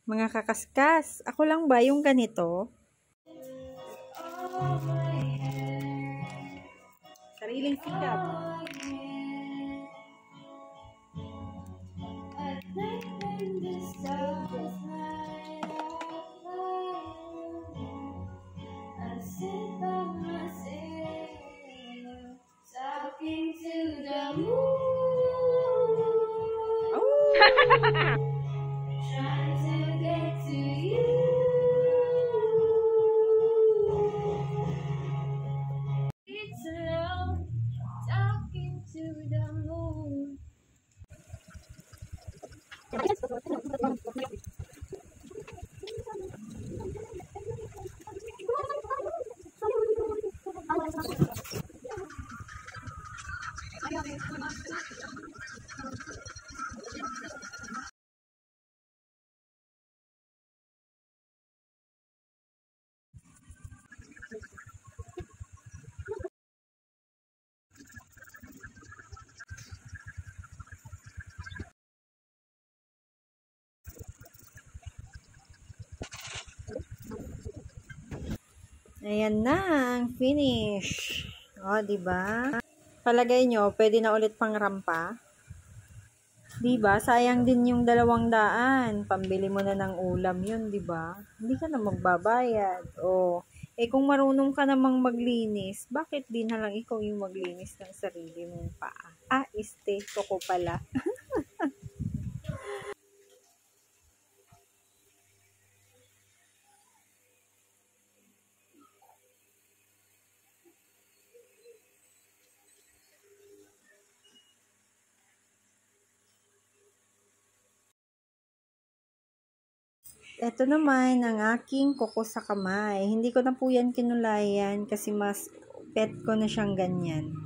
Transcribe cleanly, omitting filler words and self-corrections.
Mga kakaskas, ako lang ba yung ganito? Sariling sikap. Ayan na ang finish. O, diba? Palagay nyo, pwede na ulit pang rampa? Diba? Sayang din yung 200. Pambili mo na ng ulam yun, diba? Hindi ka na magbabayad. O, kung marunong ka namang maglinis, bakit di na lang ikaw yung maglinis ng sarili mong paa? Toko pala. Ito naman ang aking kuko sa kamay. Hindi ko na po yan kinulayan kasi mas pet ko na siyang ganyan.